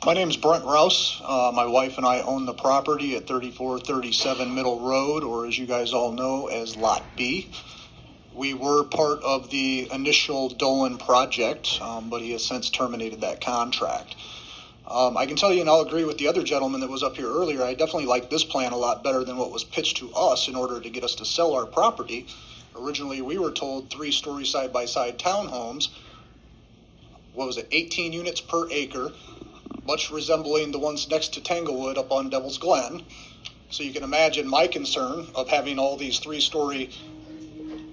My name is Brent Rouse. My wife and I own the property at 3437 Middle Road, or as you guys all know, as Lot B. We were part of the initial Dolan project, but he has since terminated that contract. I can tell you, and I'll agree with the other gentleman that was up here earlier, I definitely like this plan a lot better than what was pitched to us in order to get us to sell our property. Originally, we were told 3-story side-by-side townhomes, 18 units per acre, much resembling the ones next to Tanglewood up on Devil's Glen. So you can imagine my concern of having all these 3-story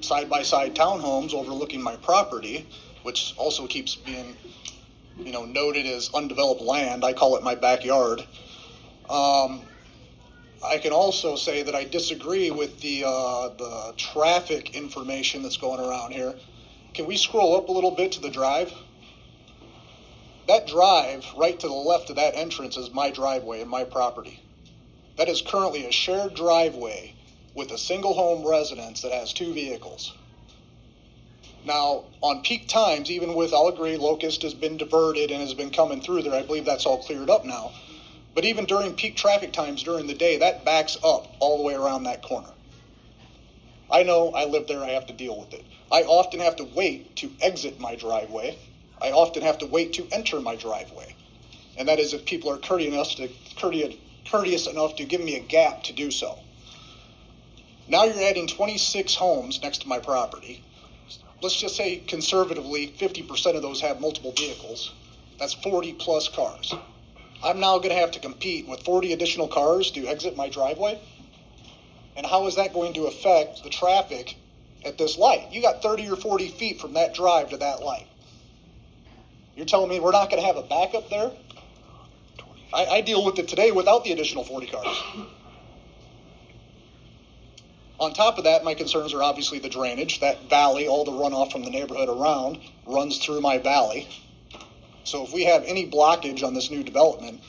side-by-side townhomes overlooking my property, which also keeps being, noted as undeveloped land. I call it my backyard. I can also say that I disagree with the traffic information that's going around here. Can we scroll up a little bit to the drive? That drive right to the left of that entrance is my driveway and my property. That is currently a shared driveway with a single home residence that has 2 vehicles. Now, on peak times, even with, I'll agree, Locust has been diverted and has been coming through there. I believe that's all cleared up now. But even during peak traffic times during the day, that backs up all the way around that corner. I know, I live there, I have to deal with it. I often have to wait to exit my driveway. I often have to wait to enter my driveway. And that is if people are courteous enough to give me a gap to do so. Now you're adding 26 homes next to my property. Let's just say conservatively 50% of those have multiple vehicles. That's 40 plus cars. I'm now going to have to compete with 40 additional cars to exit my driveway? And how is that going to affect the traffic at this light? You got 30 or 40 feet from that drive to that light. You're telling me we're not going to have a backup there? I deal with it today without the additional 40 cars. On top of that, my concerns are obviously the drainage. That valley, all the runoff from the neighborhood around, runs through my valley. So if we have any blockage on this new development,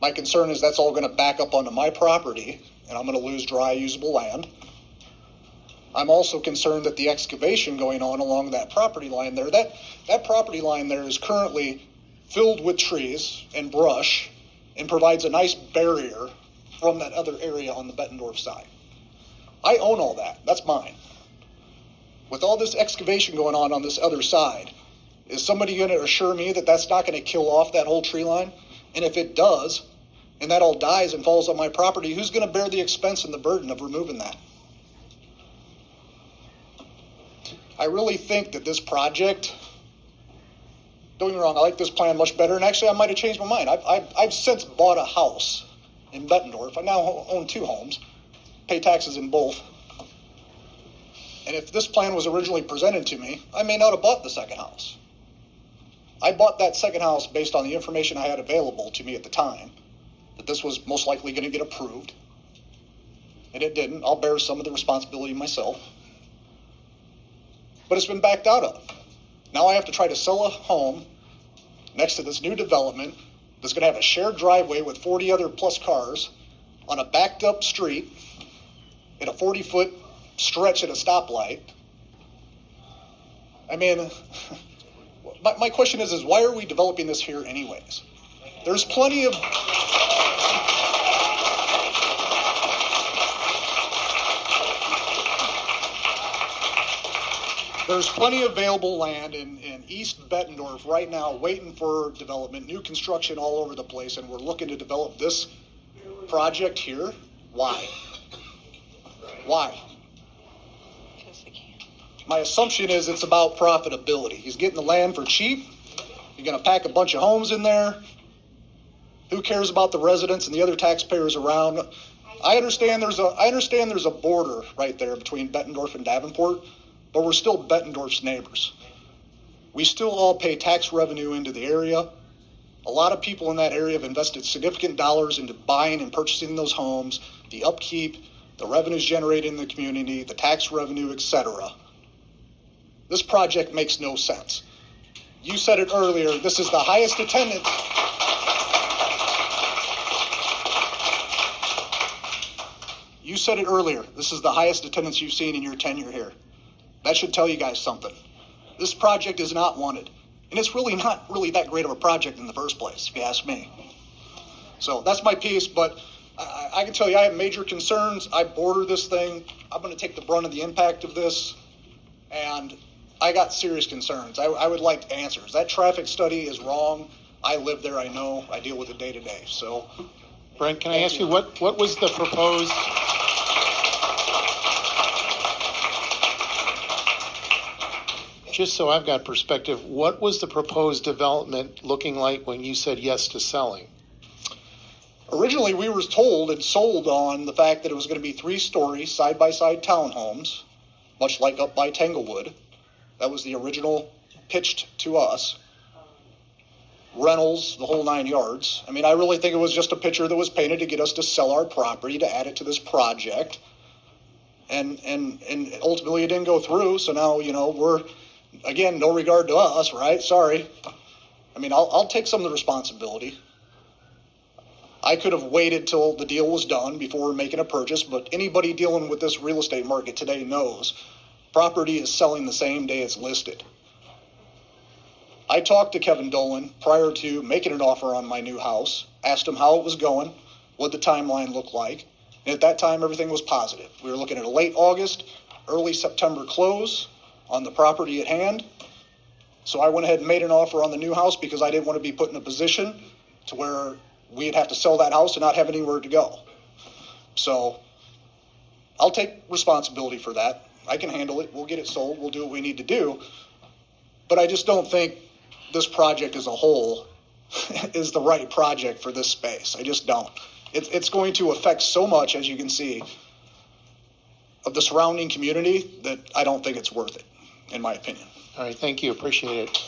my concern is that's all going to back up onto my property, and I'm going to lose dry, usable land. I'm also concerned that the excavation going on along that property line there, that property line there is currently filled with trees and brush and provides a nice barrier from that other area on the Bettendorf side. I own all that. That's mine. With all this excavation going on this other side, is somebody going to assure me that that's not going to kill off that whole tree line? And if it does, and that all dies and falls on my property, who's going to bear the expense and the burden of removing that? I really think that this project, don't get me wrong, I like this plan much better, and actually I might have changed my mind. I've since bought a house in Bettendorf. I now own 2 homes, pay taxes in both. And if this plan was originally presented to me, I may not have bought the second house. I bought that second house based on the information I had available to me at the time, that this was most likely going to get approved. And it didn't. I'll bear some of the responsibility myself. But it's been backed out of. Now I have to try to sell a home next to this new development that's going to have a shared driveway with 40 other plus cars on a backed up street in a 40-foot stretch at a stoplight. I mean, my question is why are we developing this here anyways? There's plenty of... There's plenty of available land in East Bettendorf right now waiting for development, new construction all over the place, and we're looking to develop this project here. Why? Why? Because they can. My assumption is it's about profitability. He's getting the land for cheap. You're going to pack a bunch of homes in there. Who cares about the residents and the other taxpayers around? I understand there's a border right there between Bettendorf and Davenport, but we're still Bettendorf's neighbors. We still all pay tax revenue into the area. A lot of people in that area have invested significant dollars into buying and purchasing those homes, the upkeep, the revenues generated in the community, the tax revenue, etc. This project makes no sense. You said it earlier, this is the highest attendance. You said it earlier, this is the highest attendance you've seen in your tenure here. That should tell you guys something. This project is not wanted. And it's really not really that great of a project in the first place, if you ask me. So that's my piece, but I can tell you I have major concerns. I border this thing. I'm going to take the brunt of the impact of this, and I got serious concerns. I would like answers. That traffic study is wrong. I live there. I know. I deal with it day to day. So, Brent, can I ask you what was the proposed? Just so I've got perspective, what was the proposed development looking like when you said yes to selling? originally, we were told and sold on the fact that it was going to be 3-story side-by-side townhomes, much like up by Tanglewood. That was the original pitched to us. Rentals, the whole 9 yards. I mean, I really think it was just a picture that was painted to get us to sell our property, to add it to this project. And ultimately it didn't go through. So now, we're, again, no regard to us, right? Sorry. I mean, I'll take some of the responsibility. I could have waited till the deal was done before making a purchase, but anybody dealing with this real estate market today knows property is selling the same day it's listed. I talked to Kevin Dolan prior to making an offer on my new house, asked him how it was going, what the timeline looked like, and at that time everything was positive. We were looking at a late August, early September close on the property at hand. So I went ahead and made an offer on the new house because I didn't want to be put in a position to where we'd have to sell that house and not have anywhere to go. So I'll take responsibility for that. I can handle it. We'll get it sold. We'll do what we need to do. But I just don't think this project as a whole is the right project for this space. I just don't. It's going to affect so much, as you can see, of the surrounding community that I don't think it's worth it, in my opinion. All right, thank you. Appreciate it.